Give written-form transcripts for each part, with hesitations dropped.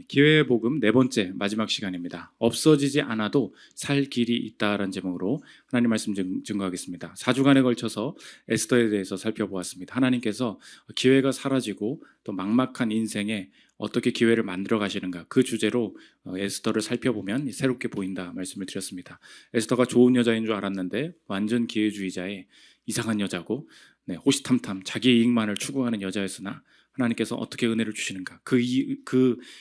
기회의 복음 네 번째 마지막 시간입니다. 없어지지 않아도 살 길이 있다라는 제목으로 하나님 말씀 증거하겠습니다. 4주간에 걸쳐서 에스더에 대해서 살펴보았습니다. 하나님께서 기회가 사라지고 또 막막한 인생에 어떻게 기회를 만들어 가시는가, 그 주제로 에스더를 살펴보면 새롭게 보인다 말씀을 드렸습니다. 에스더가 좋은 여자인 줄 알았는데 완전 기회주의자의 이상한 여자고, 호시탐탐 자기의 이익만을 추구하는 여자였으나 하나님께서 어떻게 은혜를 주시는가, 그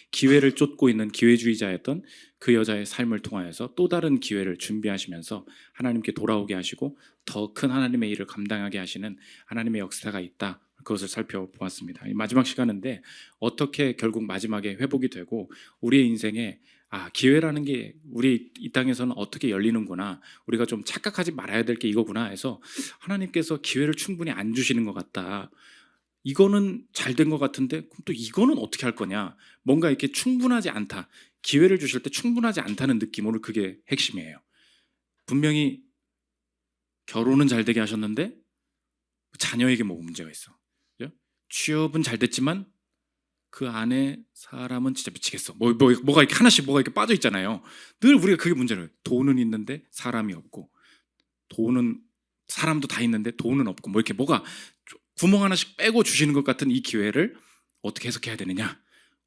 기회를 쫓고 있는 기회주의자였던 그 여자의 삶을 통하여서 또 다른 기회를 준비하시면서 하나님께 돌아오게 하시고 더 큰 하나님의 일을 감당하게 하시는 하나님의 역사가 있다, 그것을 살펴보았습니다. 이 마지막 시간인데 어떻게 결국 마지막에 회복이 되고 우리의 인생에 기회라는 게 우리 이 땅에서는 어떻게 열리는구나, 우리가 좀 착각하지 말아야 될 게 이거구나 해서 하나님께서 기회를 충분히 안 주시는 것 같다, 이거는 잘 된 것 같은데 그럼 또 이거는 어떻게 할 거냐, 뭔가 이렇게 충분하지 않다, 기회를 주실 때 충분하지 않다는 느낌, 오늘 그게 핵심이에요. 분명히 결혼은 잘 되게 하셨는데 자녀에게 뭐 문제가 있어. 그죠? 취업은 잘 됐지만 그 안에 사람은 진짜 미치겠어. 뭐가 이렇게 하나씩 뭐가 이렇게 빠져 있잖아요. 늘 우리가 그게 문제예요. 돈은 있는데 사람이 없고, 돈은 사람도 다 있는데 돈은 없고, 뭐 이렇게 뭐가 구멍 하나씩 빼고 주시는 것 같은 이 기회를 어떻게 해석해야 되느냐,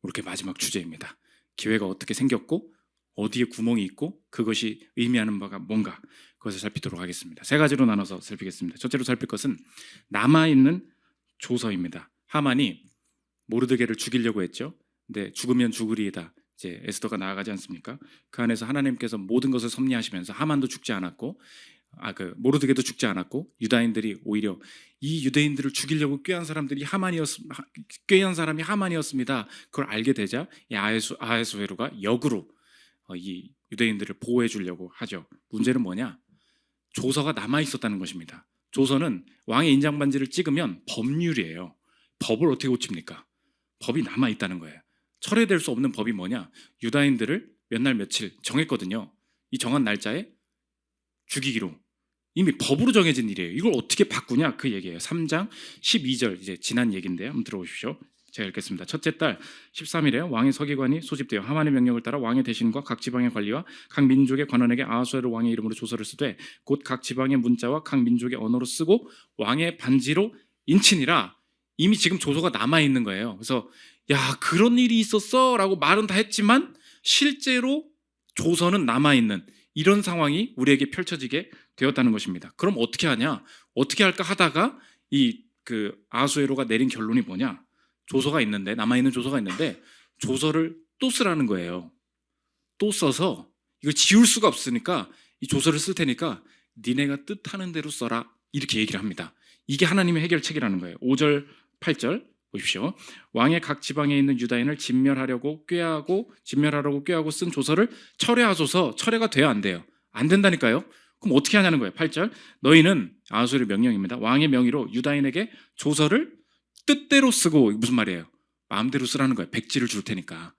이렇게 마지막 주제입니다. 기회가 어떻게 생겼고 어디에 구멍이 있고 그것이 의미하는 바가 뭔가, 그것을 살피도록 하겠습니다. 세 가지로 나눠서 살피겠습니다. 첫째로 살필 것은 남아있는 조서입니다. 하만이 모르드게를 죽이려고 했죠. 근데 죽으면 죽으리이다, 이제 에스더가 나아가지 않습니까? 그 안에서 하나님께서 모든 것을 섭리하시면서 하만도 죽지 않았고, 모르드게도 죽지 않았고, 유다인들이 오히려 이 유대인들을 죽이려고 꾀한 사람이 하만이었습니다. 그걸 알게 되자 이 아하수에로가 역으로 이 유대인들을 보호해 주려고 하죠. 문제는 뭐냐? 조서가 남아 있었다는 것입니다. 조서는 왕의 인장 반지를 찍으면 법률이에요. 법을 어떻게 고칩니까? 법이 남아 있다는 거예요. 철회될 수 없는 법이 뭐냐? 유다인들을 몇 날 며칠 정했거든요. 이 정한 날짜에 죽이기로 이미 법으로 정해진 일이에요. 이걸 어떻게 바꾸냐, 그 얘기예요. 3장 12절, 이제 지난 얘기인데요. 한번 들어보십시오. 제가 읽겠습니다. 첫째 달 13일에 왕의 서기관이 소집되어 하만의 명령을 따라 왕의 대신과 각 지방의 관리와 각 민족의 관원에게 아하수에로 왕의 이름으로 조서를 쓰되 곧 각 지방의 문자와 각 민족의 언어로 쓰고 왕의 반지로 인치니라. 이미 지금 조서가 남아있는 거예요. 그래서 그런 일이 있었어 라고 말은 다 했지만 실제로 조서는 남아있는 이런 상황이 우리에게 펼쳐지게 되었다는 것입니다. 그럼 어떻게 하냐? 어떻게 할까 하다가 아하수에로가 내린 결론이 뭐냐? 조서가 있는데, 남아있는 조서가 있는데 조서를 또 쓰라는 거예요. 또 써서 이걸 지울 수가 없으니까 이 조서를 쓸 테니까 니네가 뜻하는 대로 써라, 이렇게 얘기를 합니다. 이게 하나님의 해결책이라는 거예요. 5절 8절 보십시오. 왕의 각 지방에 있는 유다인을 진멸하려고 꾀하고 쓴 조서를 철회하소서. 철회가 돼야 안 돼요? 안 된다니까요. 그럼 어떻게 하냐는 거예요. 8절 너희는, 아하수에로 명령입니다, 왕의 명의로 유다인에게 조서를 뜻대로 쓰고, 무슨 말이에요? 마음대로 쓰라는 거예요. 백지를 줄 테니까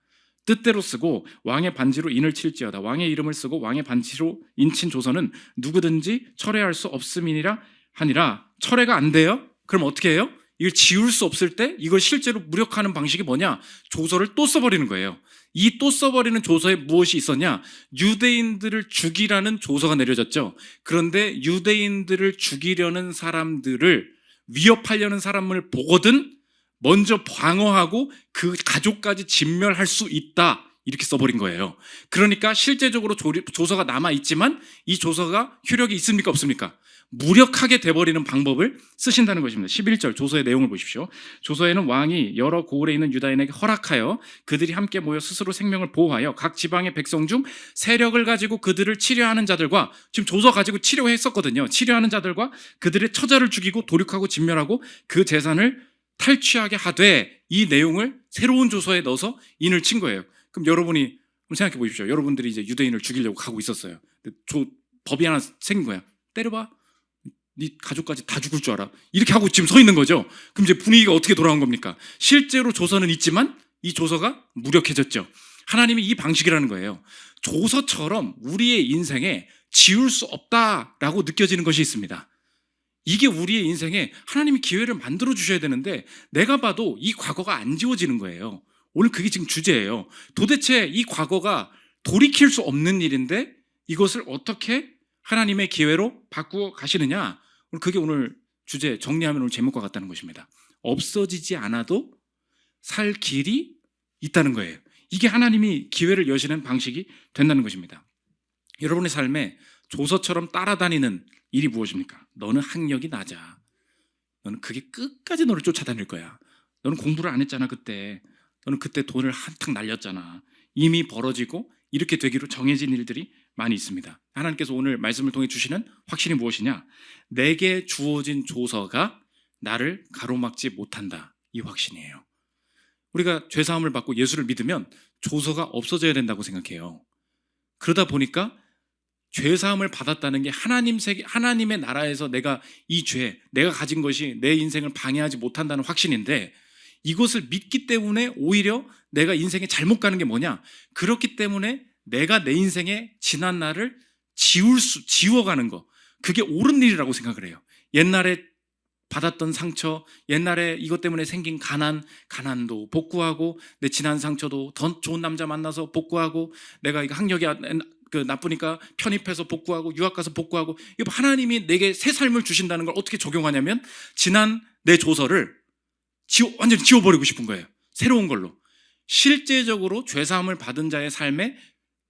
뜻대로 쓰고 왕의 반지로 인을 칠지어다. 왕의 이름을 쓰고 왕의 반지로 인친 조서는 누구든지 철회할 수 없음이니라 하니라. 철회가 안 돼요? 그럼 어떻게 해요? 이걸 지울 수 없을 때 이걸 실제로 무력화하는 방식이 뭐냐? 조서를 또 써버리는 거예요. 이 또 써버리는 조서에 무엇이 있었냐? 유대인들을 죽이라는 조서가 내려졌죠. 그런데 유대인들을 죽이려는 사람들을, 위협하려는 사람을 보거든 먼저 방어하고 그 가족까지 진멸할 수 있다, 이렇게 써버린 거예요. 그러니까 실제적으로 조서가 남아있지만 이 조서가 효력이 있습니까 없습니까? 무력하게 돼버리는 방법을 쓰신다는 것입니다. 11절 조서의 내용을 보십시오. 조서에는 왕이 여러 고을에 있는 유다인에게 허락하여 그들이 함께 모여 스스로 생명을 보호하여 각 지방의 백성 중 세력을 가지고 그들을 치료하는 자들과, 지금 조서 가지고 치료했었거든요. 치료하는 자들과 그들의 처자를 죽이고 도륙하고 진멸하고 그 재산을 탈취하게 하되, 이 내용을 새로운 조서에 넣어서 인을 친 거예요. 그럼 여러분이 생각해 보십시오. 여러분들이 이제 유대인을 죽이려고 가고 있었어요. 법이 하나 생긴 거야. 때려봐. 네 가족까지 다 죽을 줄 알아. 이렇게 하고 지금 서 있는 거죠. 그럼 이제 분위기가 어떻게 돌아온 겁니까? 실제로 조서는 있지만 이 조서가 무력해졌죠. 하나님이 이 방식이라는 거예요. 조서처럼 우리의 인생에 지울 수 없다라고 느껴지는 것이 있습니다. 이게 우리의 인생에 하나님이 기회를 만들어 주셔야 되는데 내가 봐도 이 과거가 안 지워지는 거예요. 오늘 그게 지금 주제예요. 도대체 이 과거가 돌이킬 수 없는 일인데 이것을 어떻게 하나님의 기회로 바꾸어 가시느냐. 그게 오늘 주제, 정리하면 오늘 제목과 같다는 것입니다. 없어지지 않아도 살 길이 있다는 거예요. 이게 하나님이 기회를 여시는 방식이 된다는 것입니다. 여러분의 삶에 조서처럼 따라다니는 일이 무엇입니까? 너는 학력이 낮아. 너는 그게 끝까지 너를 쫓아다닐 거야. 너는 공부를 안 했잖아 그때. 너는 그때 돈을 한탕 날렸잖아. 이미 벌어지고 이렇게 되기로 정해진 일들이 많이 있습니다. 하나님께서 오늘 말씀을 통해 주시는 확신이 무엇이냐? 내게 주어진 조서가 나를 가로막지 못한다. 이 확신이에요. 우리가 죄사함을 받고 예수를 믿으면 조서가 없어져야 된다고 생각해요. 그러다 보니까 죄사함을 받았다는 게 하나님의 나라에서 내가 이 죄, 내가 가진 것이 내 인생을 방해하지 못한다는 확신인데, 이것을 믿기 때문에 오히려 내가 인생에 잘못 가는 게 뭐냐? 그렇기 때문에 내가 내 인생의 지난 날을 지워가는 거, 그게 옳은 일이라고 생각을 해요. 옛날에 받았던 상처, 옛날에 이것 때문에 생긴 가난도 복구하고, 내 지난 상처도 더 좋은 남자 만나서 복구하고, 내가 이거 학력이 나쁘니까 편입해서 복구하고, 유학 가서 복구하고, 이거 하나님이 내게 새 삶을 주신다는 걸 어떻게 적용하냐면 지난 내 조서를 완전히 지워버리고 싶은 거예요. 새로운 걸로. 실제적으로 죄사함을 받은 자의 삶의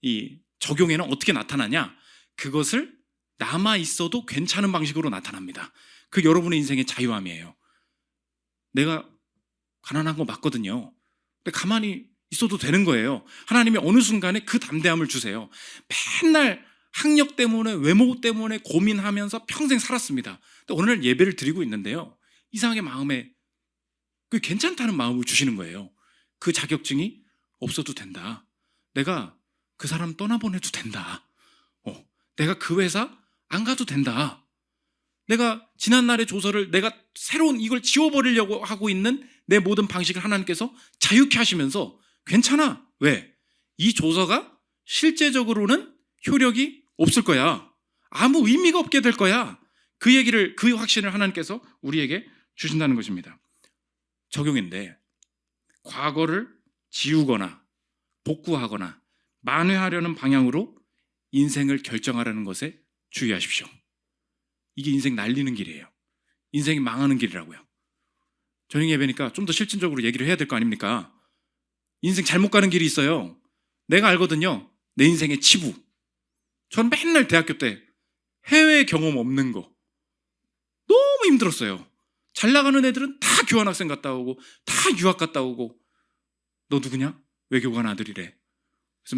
이 적용에는 어떻게 나타나냐? 그것을 남아있어도 괜찮은 방식으로 나타납니다. 그 여러분의 인생의 자유함이에요. 내가 가난한 거 맞거든요. 근데 가만히 있어도 되는 거예요. 하나님이 어느 순간에 그 담대함을 주세요. 맨날 학력 때문에, 외모 때문에 고민하면서 평생 살았습니다. 근데 오늘 예배를 드리고 있는데요, 이상하게 마음에 그 괜찮다는 마음을 주시는 거예요. 그 자격증이 없어도 된다. 내가 그 사람 떠나보내도 된다. 내가 그 회사 안 가도 된다. 내가 지난날의 조서를 내가 새로운 이걸 지워버리려고 하고 있는 내 모든 방식을 하나님께서 자유케 하시면서 괜찮아. 왜? 이 조서가 실제적으로는 효력이 없을 거야. 아무 의미가 없게 될 거야. 그 확신을 하나님께서 우리에게 주신다는 것입니다. 적용인데, 과거를 지우거나 복구하거나 만회하려는 방향으로 인생을 결정하려는 것에 주의하십시오. 이게 인생 날리는 길이에요. 인생이 망하는 길이라고요. 저녁 예배니까 좀 더 실질적으로 얘기를 해야 될 거 아닙니까? 인생 잘못 가는 길이 있어요. 내가 알거든요. 내 인생의 치부. 저는 맨날 대학교 때 해외 경험 없는 거 너무 힘들었어요. 잘 나가는 애들은 다 교환학생 갔다 오고 다 유학 갔다 오고, 너 누구냐? 외교관 아들이래. 그래서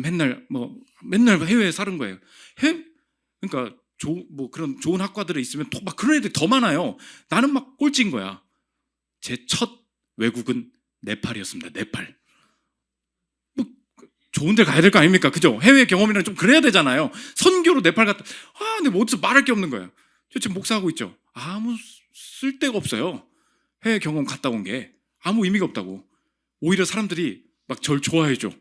맨날 해외에 사는 거예요. 그러니까 그런 좋은 학과들에 있으면 막 그런 애들이 더 많아요. 나는 막 꼴찌인 거야. 제 첫 외국은 네팔이었습니다. 네팔. 좋은 데 가야 될 거 아닙니까? 그죠? 해외 경험이랑 좀 그래야 되잖아요. 선교로 네팔 갔다. 근데 어디서 말할 게 없는 거예요. 저 지금 목사하고 있죠. 아무 쓸데가 없어요. 해외 경험 갔다 온 게 아무 의미가 없다고. 오히려 사람들이 막 절 좋아해줘.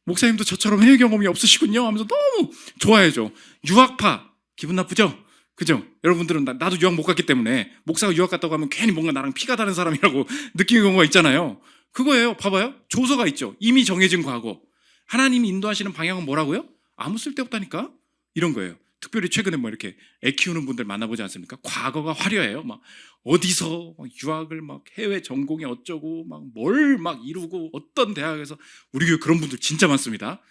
목사님도 저처럼 해외 경험이 없으시군요 하면서 너무 좋아해줘. 유학파 기분 나쁘죠? 그죠? 여러분들은 나도 유학 못 갔기 때문에 목사가 유학 갔다고 하면 괜히 뭔가 나랑 피가 다른 사람이라고 느끼는 경우가 있잖아요. 그거예요. 봐봐요. 조서가 있죠. 이미 정해진 과거. 하나님이 인도하시는 방향은 뭐라고요? 아무 쓸데없다니까? 이런 거예요. 특별히 최근에 이렇게 애 키우는 분들 만나보지 않습니까? 과거가 화려해요. 막 어디서 유학을 해외 전공이 어쩌고 뭘 이루고 어떤 대학에서, 우리 교회 그런 분들 진짜 많습니다.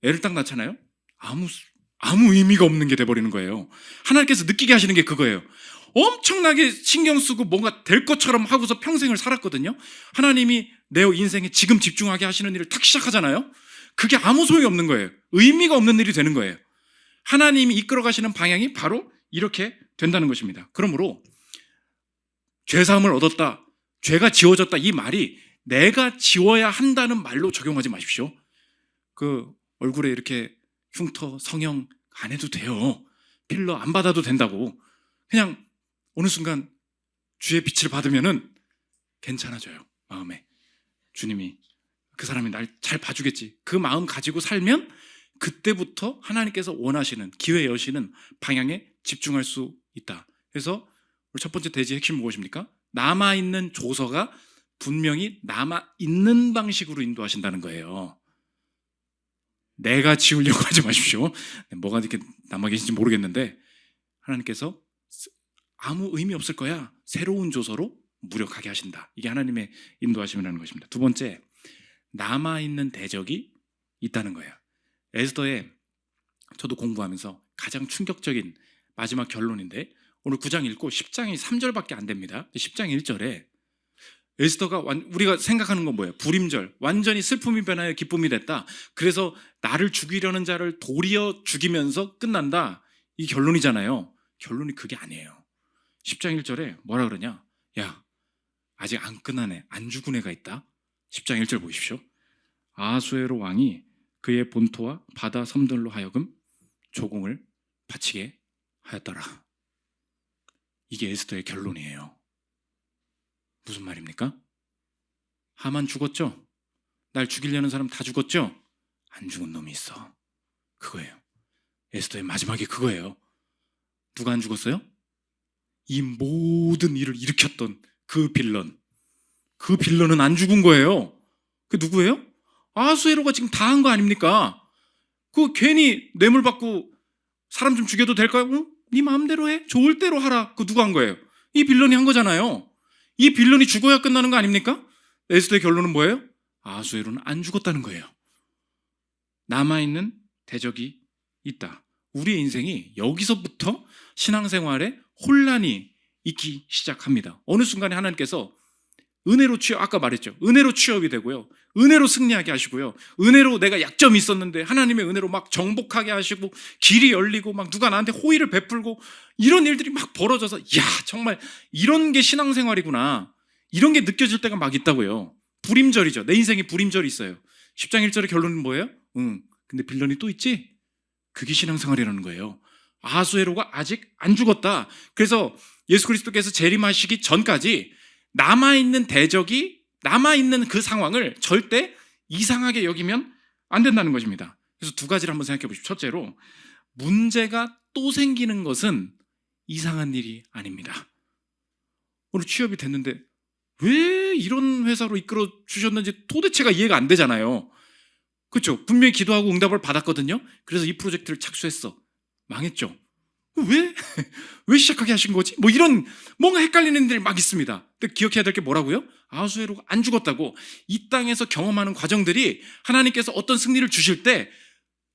애를 딱 낳잖아요. 아무 의미가 없는 게 돼버리는 거예요. 하나님께서 느끼게 하시는 게 그거예요. 엄청나게 신경 쓰고 뭔가 될 것처럼 하고서 평생을 살았거든요. 하나님이 내 인생에 지금 집중하게 하시는 일을 탁 시작하잖아요. 그게 아무 소용이 없는 거예요. 의미가 없는 일이 되는 거예요. 하나님이 이끌어 가시는 방향이 바로 이렇게 된다는 것입니다. 그러므로 죄사함을 얻었다, 죄가 지워졌다, 이 말이 내가 지워야 한다는 말로 적용하지 마십시오. 얼굴에 이렇게 흉터, 성형 안 해도 돼요. 필러 안 받아도 된다고. 그냥 어느 순간 주의 빛을 받으면은 괜찮아져요. 마음에. 주님이, 그 사람이 날 잘 봐주겠지. 그 마음 가지고 살면 그때부터 하나님께서 원하시는, 기회 여시는 방향에 집중할 수 있다. 그래서 우리 첫 번째 대지의 핵심은 무엇입니까? 남아있는 조서가 분명히 남아 있는 방식으로 인도하신다는 거예요. 내가 지우려고 하지 마십시오. 뭐가 이렇게 남아 계신지 모르겠는데 하나님께서 아무 의미 없을 거야. 새로운 조서로 무력하게 하신다. 이게 하나님의 인도하심이라는 것입니다. 두 번째, 남아있는 대적이 있다는 거예요. 에스더의 저도 공부하면서 가장 충격적인 마지막 결론인데 오늘 9장 읽고 10장이 3절밖에 안 됩니다. 10장 1절에 에스더가 우리가 생각하는 건 뭐예요? 불임절, 완전히 슬픔이 변하여 기쁨이 됐다. 그래서 나를 죽이려는 자를 도리어 죽이면서 끝난다. 이 결론이잖아요. 결론이 그게 아니에요. 10장 1절에 뭐라 그러냐? 야, 아직 안 끝난 애, 안 죽은 애가 있다. 10장 1절 보십시오. 아하수에로 왕이 그의 본토와 바다 섬들로 하여금 조공을 바치게 하였더라. 이게 에스더의 결론이에요. 무슨 말입니까? 하만 죽었죠? 날 죽이려는 사람 다 죽었죠? 안 죽은 놈이 있어. 그거예요. 에스더의 마지막이 그거예요. 누가 안 죽었어요? 이 모든 일을 일으켰던 그 빌런. 그 빌런은 안 죽은 거예요. 그 누구예요? 아하수에로가 지금 다 한 거 아닙니까? 그 괜히 뇌물 받고 사람 좀 죽여도 될까요? 응? 네 마음대로 해. 좋을 대로 하라. 그 누가 한 거예요? 이 빌런이 한 거잖아요. 이 빌런이 죽어야 끝나는 거 아닙니까? 에스더의 결론은 뭐예요? 아하수에로는 안 죽었다는 거예요. 남아있는 대적이 있다. 우리의 인생이 여기서부터 신앙생활에 혼란이 있기 시작합니다. 어느 순간에 하나님께서 은혜로 아까 말했죠. 은혜로 취업이 되고요. 은혜로 승리하게 하시고요. 은혜로 내가 약점이 있었는데 하나님의 은혜로 막 정복하게 하시고 길이 열리고 막 누가 나한테 호의를 베풀고 이런 일들이 막 벌어져서 야, 정말 이런 게 신앙생활이구나. 이런 게 느껴질 때가 막 있다고요. 불임절이죠. 내 인생에 불임절이 있어요. 10장 1절의 결론은 뭐예요? 근데 빌런이 또 있지? 그게 신앙생활이라는 거예요. 아하수에로가 아직 안 죽었다. 그래서 예수 그리스도께서 재림하시기 전까지 남아있는 대적이 남아있는 그 상황을 절대 이상하게 여기면 안 된다는 것입니다. 그래서 두 가지를 한번 생각해 보십시오. 첫째로, 문제가 또 생기는 것은 이상한 일이 아닙니다. 오늘 취업이 됐는데 왜 이런 회사로 이끌어 주셨는지 도대체가 이해가 안 되잖아요. 그렇죠? 분명히 기도하고 응답을 받았거든요. 그래서 이 프로젝트를 착수했어. 망했죠? 왜? 왜 시작하게 하신 거지? 뭐 이런 뭔가 헷갈리는 일이 막 있습니다. 근데 기억해야 될 게 뭐라고요? 아하수에로가 안 죽었다고. 이 땅에서 경험하는 과정들이 하나님께서 어떤 승리를 주실 때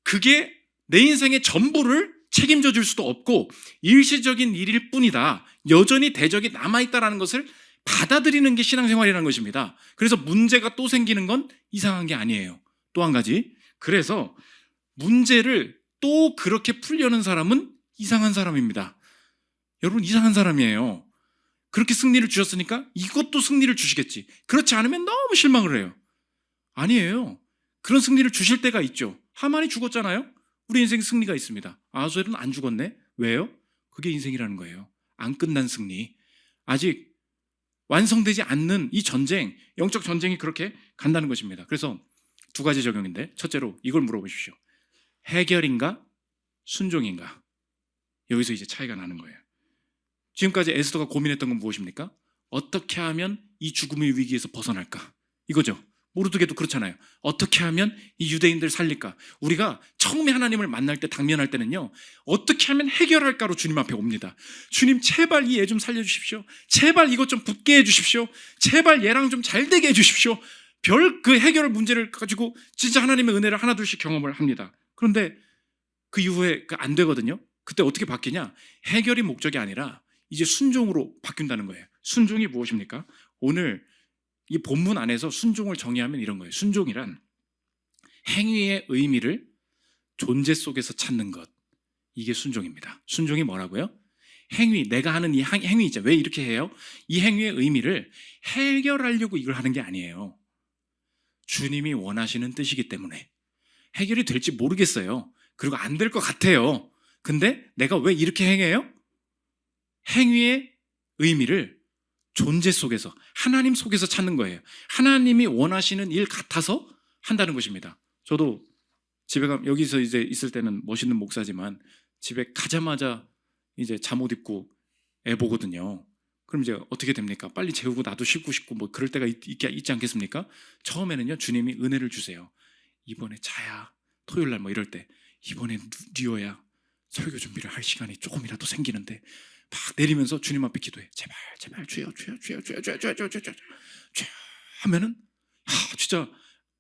그게 내 인생의 전부를 책임져 줄 수도 없고 일시적인 일일 뿐이다. 여전히 대적이 남아있다는 것을 받아들이는 게 신앙생활이라는 것입니다. 그래서 문제가 또 생기는 건 이상한 게 아니에요. 또 한 가지, 그래서 문제를 또 그렇게 풀려는 사람은 이상한 사람입니다. 여러분, 이상한 사람이에요. 그렇게 승리를 주셨으니까 이것도 승리를 주시겠지. 그렇지 않으면 너무 실망을 해요. 아니에요. 그런 승리를 주실 때가 있죠. 하만이 죽었잖아요. 우리 인생 승리가 있습니다. 아하수에로는 안 죽었네. 왜요? 그게 인생이라는 거예요. 안 끝난 승리. 아직 완성되지 않는 이 전쟁, 영적 전쟁이 그렇게 간다는 것입니다. 그래서 두 가지 적용인데, 첫째로 이걸 물어보십시오. 해결인가? 순종인가? 여기서 이제 차이가 나는 거예요. 지금까지 에스더가 고민했던 건 무엇입니까? 어떻게 하면 이 죽음의 위기에서 벗어날까? 이거죠. 모르드게도 그렇잖아요. 어떻게 하면 이 유대인들 살릴까? 우리가 처음에 하나님을 만날 때, 당면할 때는요, 어떻게 하면 해결할까로 주님 앞에 옵니다. 주님, 제발 이 애 좀 살려주십시오. 제발 이것 좀 붙게 해주십시오. 제발 얘랑 좀 잘 되게 해주십시오. 별 그 해결 문제를 가지고 진짜 하나님의 은혜를 하나둘씩 경험을 합니다. 그런데 그 이후에 안 되거든요. 그때 어떻게 바뀌냐? 해결이 목적이 아니라 이제 순종으로 바뀐다는 거예요. 순종이 무엇입니까? 오늘 이 본문 안에서 순종을 정의하면 이런 거예요. 순종이란 행위의 의미를 존재 속에서 찾는 것. 이게 순종입니다. 순종이 뭐라고요? 행위, 내가 하는 이 행위 있죠. 왜 이렇게 해요? 이 행위의 의미를 해결하려고 이걸 하는 게 아니에요. 주님이 원하시는 뜻이기 때문에. 해결이 될지 모르겠어요. 그리고 안 될 것 같아요. 근데 내가 왜 이렇게 행해요? 행위의 의미를 존재 속에서, 하나님 속에서 찾는 거예요. 하나님이 원하시는 일 같아서 한다는 것입니다. 저도 집에 여기서 이제 있을 때는 멋있는 목사지만 집에 가자마자 이제 잠옷 입고 애 보거든요. 그럼 이제 어떻게 됩니까? 빨리 재우고 나도 쉬고 싶고 뭐 그럴 때가 있지 않겠습니까? 처음에는요, 주님이 은혜를 주세요. 이번에 차야, 토요일 날 뭐 이럴 때 이번에 뉴어야 설교 준비를 할 시간이 조금이라도 생기는데 막 내리면서 주님 앞에 기도해. 제발 제발 주여 주여 주여 주여 주여 주여 주여 주여 주여 하면은 진짜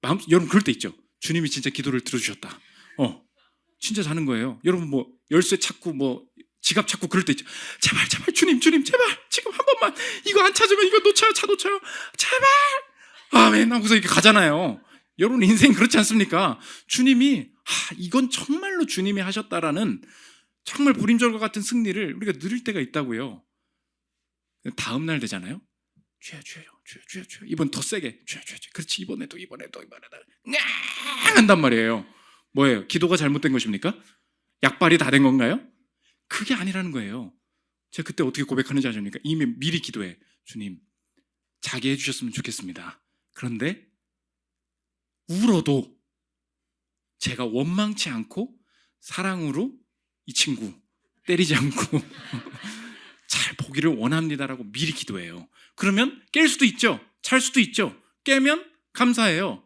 마음, 여러분 그럴 때 있죠. 주님이 진짜 기도를 들어주셨다. 진짜 자는 거예요. 여러분 뭐 열쇠 찾고 뭐 지갑 찾고 그럴 때 있죠. 제발 제발 주님 주님 제발 지금 한 번만 이거 안 찾으면 이거 놓쳐요, 차 놓쳐요, 제발 아멘 하고서 이렇게 가잖아요. 여러분 인생 그렇지 않습니까? 주님이 이건 정말로 주님이 하셨다라는 정말 불임절과 같은 승리를 우리가 누릴 때가 있다고요. 다음 날 되잖아요. 주여 주여 주여 주여 주여 이번 더 세게 주여 주여 주여 그렇지 이번에도 한단 말이에요. 뭐예요? 기도가 잘못된 것입니까? 약발이 다 된 건가요? 그게 아니라는 거예요. 제가 그때 어떻게 고백하는지 아십니까? 이미 미리 기도해. 주님 자게 해주셨으면 좋겠습니다. 그런데 울어도 제가 원망치 않고 사랑으로 이 친구 때리지 않고 잘 보기를 원합니다라고 미리 기도해요. 그러면 깰 수도 있죠. 잘 수도 있죠. 깨면 감사해요.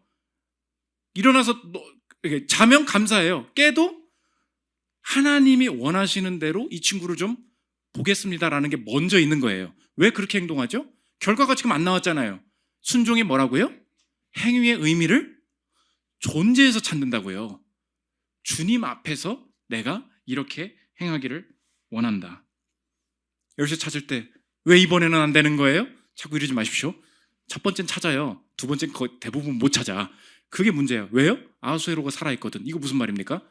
일어나서 자면 감사해요. 깨도 하나님이 원하시는 대로 이 친구를 좀 보겠습니다라는 게 먼저 있는 거예요. 왜 그렇게 행동하죠? 결과가 지금 안 나왔잖아요. 순종이 뭐라고요? 행위의 의미를 존재에서 찾는다고요. 주님 앞에서 내가 이렇게 행하기를 원한다. 열쇠 찾을 때 왜 이번에는 안 되는 거예요? 자꾸 이러지 마십시오. 첫 번째는 찾아요. 두 번째는 거의 대부분 못 찾아. 그게 문제예요. 왜요? 아하수에로가 살아있거든. 이거 무슨 말입니까?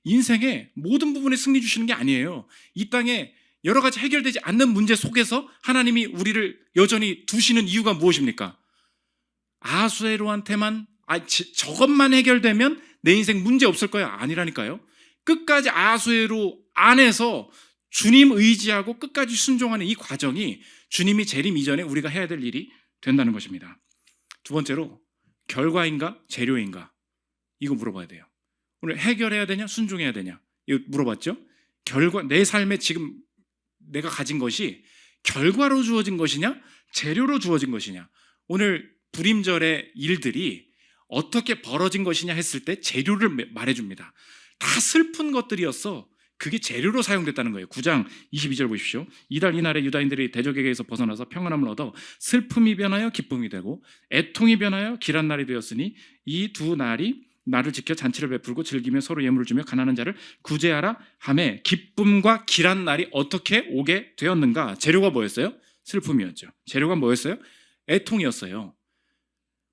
인생의 모든 부분에 승리 주시는 게 아니에요. 이 땅에 여러 가지 해결되지 않는 문제 속에서 하나님이 우리를 여전히 두시는 이유가 무엇입니까? 아하수에로한테만 저것만 해결되면 내 인생 문제 없을 거야. 아니라니까요. 끝까지 아하수에로 안에서 주님 의지하고 끝까지 순종하는 이 과정이 주님이 재림 이전에 우리가 해야 될 일이 된다는 것입니다. 두 번째로 결과인가 재료인가 이거 물어봐야 돼요. 오늘 해결해야 되냐 순종해야 되냐 이거 물어봤죠. 결과, 내 삶에 지금 내가 가진 것이 결과로 주어진 것이냐 재료로 주어진 것이냐. 오늘 불임절의 일들이 어떻게 벌어진 것이냐 했을 때 재료를 말해줍니다. 다 슬픈 것들이었어. 그게 재료로 사용됐다는 거예요. 9장 22절 보십시오. 이달 이날에 유다인들이 대적에게서 벗어나서 평안함을 얻어 슬픔이 변하여 기쁨이 되고 애통이 변하여 길한 날이 되었으니 이 두 날이 나를 지켜 잔치를 베풀고 즐기며 서로 예물을 주며 가난한 자를 구제하라 하매 기쁨과 길한 날이 어떻게 오게 되었는가? 재료가 뭐였어요? 슬픔이었죠. 재료가 뭐였어요? 애통이었어요.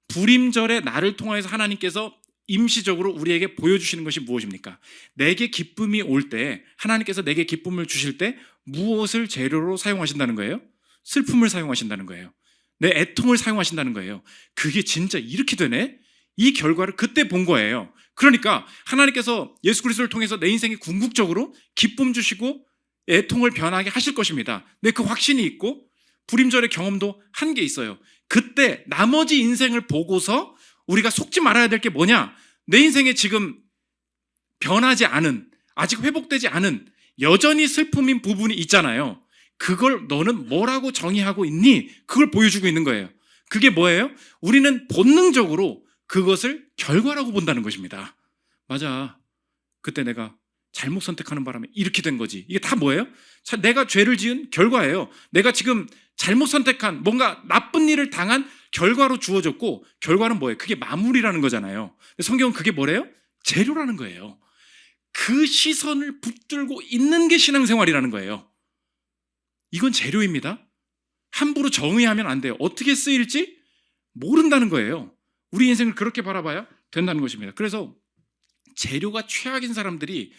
불임절의 날을 통해서 하나님께서 임시적으로 우리에게 보여주시는 것이 무엇입니까? 내게 기쁨이 올 때 하나님께서 내게 기쁨을 주실 때 무엇을 재료로 사용하신다는 거예요? 슬픔을 사용하신다는 거예요. 내 애통을 사용하신다는 거예요. 그게 진짜 이렇게 되네? 이 결과를 그때 본 거예요. 그러니까 하나님께서 예수 그리스도를 통해서 내 인생에 궁극적으로 기쁨 주시고 애통을 변하게 하실 것입니다. 내 그 확신이 있고 불임절의 경험도 한 게 있어요. 그때 나머지 인생을 보고서 우리가 속지 말아야 될 게 뭐냐? 내 인생에 지금 변하지 않은, 아직 회복되지 않은 여전히 슬픔인 부분이 있잖아요. 그걸 너는 뭐라고 정의하고 있니? 그걸 보여주고 있는 거예요. 그게 뭐예요? 우리는 본능적으로 그것을 결과라고 본다는 것입니다. 맞아. 그때 내가 잘못 선택하는 바람에 이렇게 된 거지. 이게 다 뭐예요? 내가 죄를 지은 결과예요. 내가 지금 잘못 선택한 뭔가 나쁜 일을 당한 결과로 주어졌고, 결과는 뭐예요? 그게 마무리라는 거잖아요. 성경은 그게 뭐래요? 재료라는 거예요. 그 시선을 붙들고 있는 게 신앙생활이라는 거예요. 이건 재료입니다. 함부로 정의하면 안 돼요. 어떻게 쓰일지 모른다는 거예요. 우리 인생을 그렇게 바라봐야 된다는 것입니다. 그래서 재료가 최악인 사람들이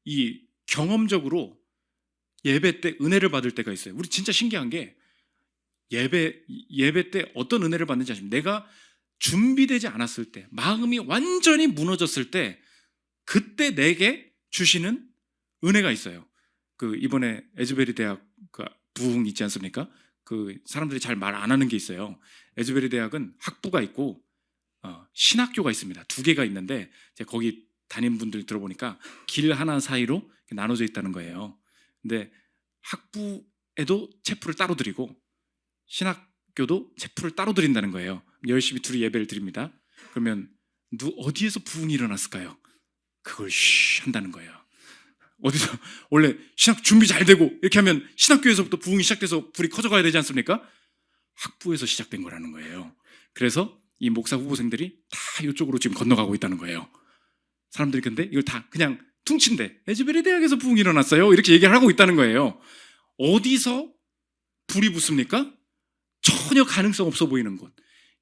이 경험적으로 예배 때 은혜를 받을 때가 있어요. 우리 진짜 신기한 게 예배 때 어떤 은혜를 받는지 아십니까? 내가 준비되지 않았을 때, 마음이 완전히 무너졌을 때, 그때 내게 주시는 은혜가 있어요. 그 이번에 에즈베리 대학 그 부흥 있지 않습니까? 그 사람들이 잘 말 안 하는 게 있어요. 에즈베리 대학은 학부가 있고 신학교가 있습니다. 두 개가 있는데 제가 거기 다닌 분들 들어보니까 길 하나 사이로 나눠져 있다는 거예요. 근데 학부에도 체프를 따로 드리고 신학교도 제풀을 따로 드린다는 거예요. 열심히 둘이 예배를 드립니다. 그러면 어디에서 부흥이 일어났을까요? 그걸 한다는 거예요. 어디서 원래 신학 준비 잘 되고 이렇게 하면 신학교에서부터 부흥이 시작돼서 불이 커져가야 되지 않습니까? 학부에서 시작된 거라는 거예요. 그래서 이 목사 후보생들이 다 이쪽으로 지금 건너가고 있다는 거예요. 사람들이 근데 이걸 다 그냥 퉁친데 에즈베리 대학에서 부흥이 일어났어요 이렇게 얘기를 하고 있다는 거예요. 어디서 불이 붙습니까? 전혀 가능성 없어 보이는 곳.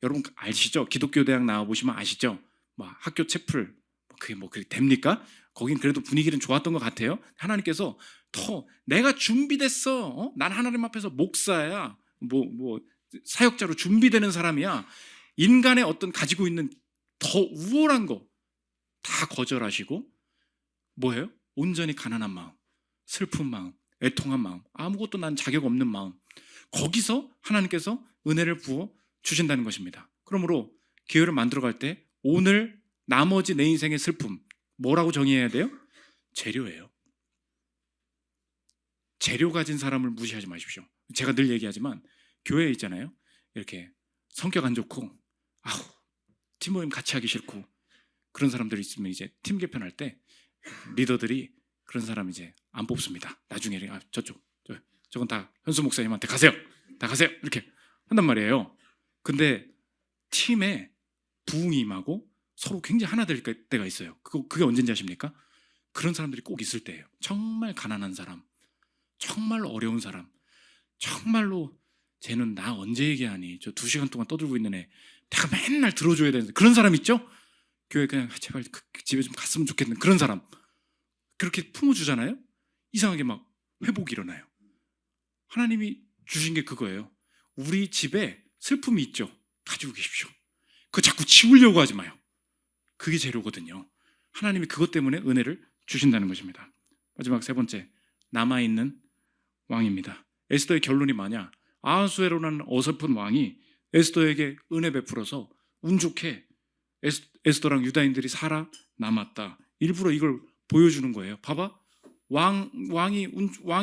여러분 아시죠? 기독교 대학 나와보시면 아시죠? 학교 채플 그게 됩니까? 거긴 그래도 분위기는 좋았던 것 같아요. 하나님께서 더 내가 준비됐어. 난 하나님 앞에서 목사야. 사역자로 준비되는 사람이야. 인간의 어떤 가지고 있는 더 우월한 거 다 거절하시고 뭐예요? 온전히 가난한 마음, 슬픈 마음, 애통한 마음, 아무것도 난 자격 없는 마음. 거기서 하나님께서 은혜를 부어 주신다는 것입니다. 그러므로 기회를 만들어갈 때 오늘 나머지 내 인생의 슬픔 뭐라고 정의해야 돼요? 재료예요. 재료 가진 사람을 무시하지 마십시오. 제가 늘 얘기하지만 교회에 있잖아요. 이렇게 성격 안 좋고 팀 모임 같이 하기 싫고 그런 사람들이 있으면 이제 팀 개편할 때 리더들이 그런 사람 이제 안 뽑습니다. 나중에 저건 다 현수 목사님한테 가세요. 다 가세요. 이렇게 한단 말이에요. 근데 팀에 부흥이 임하고 서로 굉장히 하나 될 때가 있어요. 그게 언제인지 아십니까? 그런 사람들이 꼭 있을 때예요. 정말 가난한 사람, 정말 어려운 사람, 정말로 쟤는 나 언제 얘기하니? 저 2시간 동안 떠들고 있는 애 내가 맨날 들어줘야 되는 그런 사람 있죠? 교회 그냥 제발 집에 좀 갔으면 좋겠는 그런 사람 그렇게 품어주잖아요. 이상하게 막 회복이 일어나요. 하나님이 주신 게 그거예요. 우리 집에 슬픔이 있죠. 가지고 계십시오. 그거 자꾸 지우려고 하지 마요. 그게 재료거든요. 하나님이 그것 때문에 은혜를 주신다는 것입니다. 마지막 3번째, 남아있는 왕입니다. 에스더의 결론이 뭐냐? 아하수에로라는 어설픈 왕이 에스더에게 은혜 베풀어서 운 좋게 에스더랑 유다인들이 살아남았다. 일부러 이걸 보여주는 거예요. 봐봐, 왕이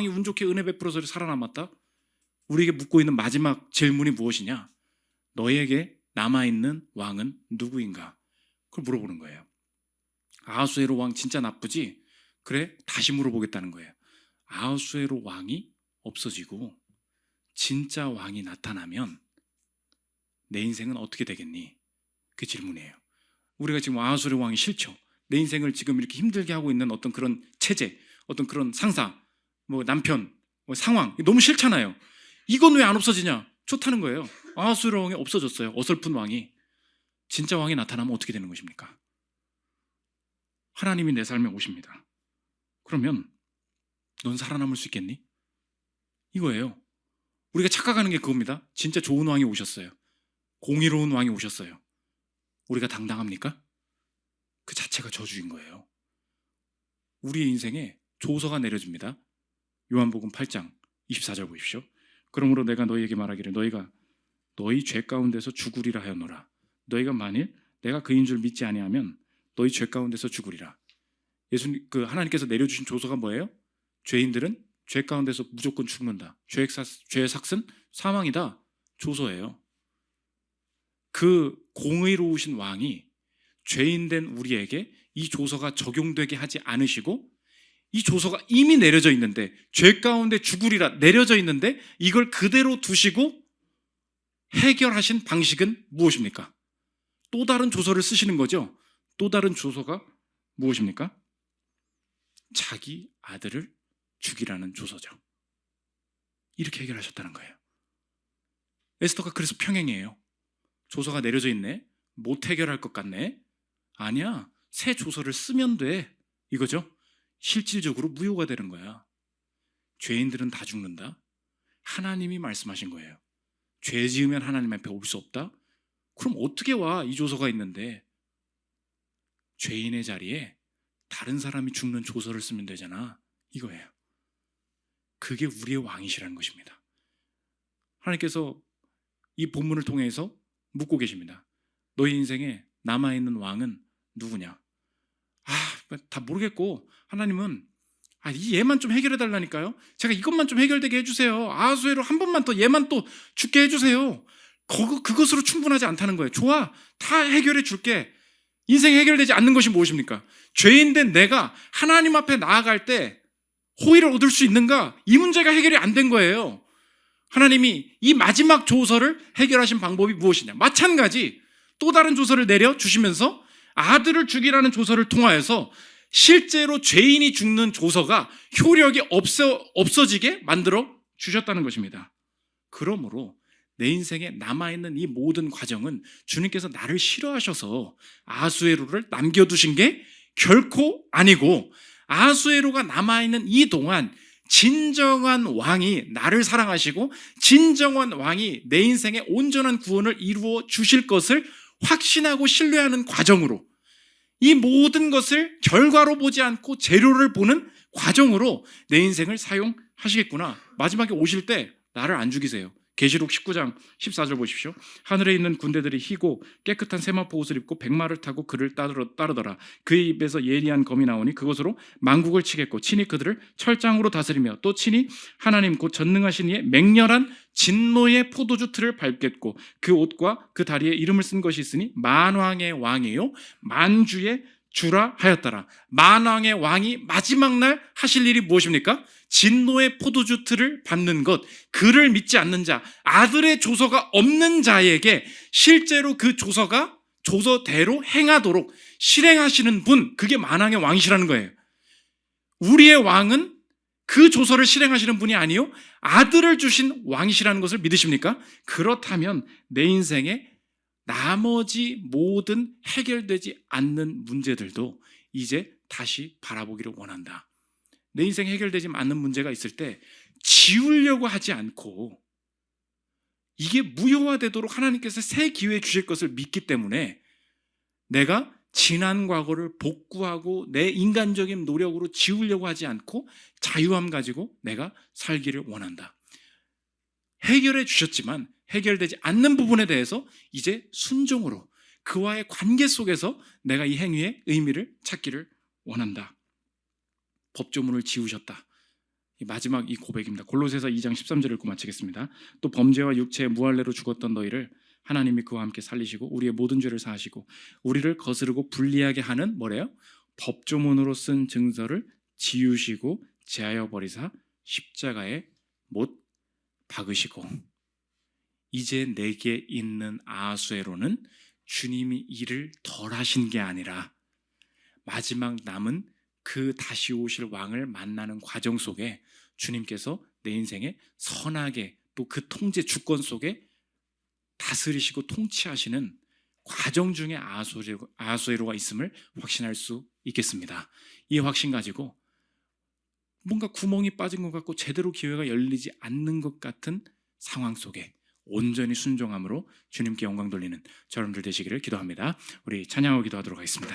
운 좋게 은혜 베풀어서 살아남았다. 우리에게 묻고 있는 마지막 질문이 무엇이냐? 너에게 남아있는 왕은 누구인가? 그걸 물어보는 거예요. 아하수에로 왕 진짜 나쁘지? 그래, 다시 물어보겠다는 거예요. 아하수에로 왕이 없어지고 진짜 왕이 나타나면 내 인생은 어떻게 되겠니? 그 질문이에요. 우리가 지금 아하수에로 왕이 싫죠. 내 인생을 지금 이렇게 힘들게 하고 있는 어떤 그런 체제, 어떤 그런 상사, 남편, 상황 너무 싫잖아요. 이건 왜 안 없어지냐? 좋다는 거예요. 아하수에로 왕이 없어졌어요. 어설픈 왕이. 진짜 왕이 나타나면 어떻게 되는 것입니까? 하나님이 내 삶에 오십니다. 그러면 넌 살아남을 수 있겠니? 이거예요. 우리가 착각하는 게 그겁니다. 진짜 좋은 왕이 오셨어요. 공의로운 왕이 오셨어요. 우리가 당당합니까? 그 자체가 저주인 거예요. 우리의 인생에 조서가 내려집니다. 요한복음 8장 24절 보십시오. 그러므로 내가 너희에게 말하기를 너희가 너희 죄 가운데서 죽으리라 하였노라. 너희가 만일 내가 그인 줄 믿지 아니하면 너희 죄 가운데서 죽으리라. 하나님께서 내려주신 조서가 뭐예요? 죄인들은 죄 가운데서 무조건 죽는다. 죄의 삭은 사망이다. 조서예요. 그 공의로우신 왕이 죄인된 우리에게 이 조서가 적용되게 하지 않으시고 이 조서가 이미 내려져 있는데 죄 가운데 죽으리라 내려져 있는데 이걸 그대로 두시고 해결하신 방식은 무엇입니까? 또 다른 조서를 쓰시는 거죠. 또 다른 조서가 무엇입니까? 자기 아들을 죽이라는 조서죠. 이렇게 해결하셨다는 거예요. 에스더가 그래서 평행이에요. 조서가 내려져 있네. 못 해결할 것 같네. 아니야. 새 조서를 쓰면 돼. 이거죠. 실질적으로 무효가 되는 거야. 죄인들은 다 죽는다. 하나님이 말씀하신 거예요. 죄 지으면 하나님 앞에 올 수 없다? 그럼 어떻게 와? 이 조서가 있는데. 죄인의 자리에 다른 사람이 죽는 조서를 쓰면 되잖아. 이거예요. 그게 우리의 왕이시라는 것입니다. 하나님께서 이 본문을 통해서 묻고 계십니다. 너희 인생에 남아있는 왕은 누구냐? 다 모르겠고 하나님은 이 얘만 좀 해결해 달라니까요. 제가 이것만 좀 해결되게 해주세요. 아하수에로 한 번만 더 얘만 또 죽게 해주세요. 그것으로 충분하지 않다는 거예요. 좋아, 다 해결해 줄게. 인생이 해결되지 않는 것이 무엇입니까? 죄인된 내가 하나님 앞에 나아갈 때 호의를 얻을 수 있는가? 이 문제가 해결이 안 된 거예요. 하나님이 이 마지막 조서를 해결하신 방법이 무엇이냐? 마찬가지 또 다른 조서를 내려주시면서 아들을 죽이라는 조서를 통하여서 실제로 죄인이 죽는 조서가 효력이 없어지게 만들어 주셨다는 것입니다. 그러므로 내 인생에 남아있는 이 모든 과정은 주님께서 나를 싫어하셔서 아하수에로를 남겨두신 게 결코 아니고, 아하수에로가 남아있는 이 동안 진정한 왕이 나를 사랑하시고 진정한 왕이 내 인생에 온전한 구원을 이루어 주실 것을 확신하고 신뢰하는 과정으로, 이 모든 것을 결과로 보지 않고 재료를 보는 과정으로 내 인생을 사용하시겠구나. 마지막에 오실 때 나를 안 죽이세요. 계시록 19장 14절 보십시오. 하늘에 있는 군대들이 희고 깨끗한 세마포 옷을 입고 백마를 타고 그를 따르더라. 그의 입에서 예리한 검이 나오니 그것으로 만국을 치겠고 친히 그들을 철장으로 다스리며 또 친히 하나님 곧 전능하신 이의 맹렬한 진노의 포도주 틀을 밟겠고 그 옷과 그 다리에 이름을 쓴 것이 있으니 만왕의 왕이요 만주의 주라 하였더라. 만왕의 왕이 마지막 날 하실 일이 무엇입니까? 진노의 포도주 틀을 밟는 것, 그를 믿지 않는 자, 아들의 조서가 없는 자에게 실제로 그 조서대로 행하도록 실행하시는 분, 그게 만왕의 왕이시라는 거예요. 우리의 왕은 그 조서를 실행하시는 분이 아니요 아들을 주신 왕이시라는 것을 믿으십니까? 그렇다면 내 인생에 나머지 모든 해결되지 않는 문제들도 이제 다시 바라보기를 원한다. 내 인생에 해결되지 않는 문제가 있을 때 지우려고 하지 않고 이게 무효화되도록 하나님께서 새 기회 주실 것을 믿기 때문에 내가 지난 과거를 복구하고 내 인간적인 노력으로 지우려고 하지 않고 자유함 가지고 내가 살기를 원한다. 해결해 주셨지만 해결되지 않는 부분에 대해서 이제 순종으로 그와의 관계 속에서 내가 이 행위의 의미를 찾기를 원한다. 법조문을 지우셨다. 마지막 이 고백입니다. 골로새서 2장 13절을 읽고 마치겠습니다. 또 범죄와 육체의 무할례로 죽었던 너희를 하나님이 그와 함께 살리시고 우리의 모든 죄를 사하시고 우리를 거스르고 불리하게 하는 뭐래요? 법조문으로 쓴 증서를 지우시고 제하여 버리사 십자가에 못 박으시고, 이제 내게 있는 아하수에로는 주님이 일을 덜 하신 게 아니라 마지막 남은 그 다시 오실 왕을 만나는 과정 속에 주님께서 내 인생에 선하게 또 그 통제 주권 속에 다스리시고 통치하시는 과정 중에 아하수에로가 있음을 확신할 수 있겠습니다. 이 확신 가지고 뭔가 구멍이 빠진 것 같고 제대로 기회가 열리지 않는 것 같은 상황 속에 온전히 순종함으로 주님께 영광 돌리는 저러분들 되시기를 기도합니다. 우리 찬양하고 기도하도록 하겠습니다.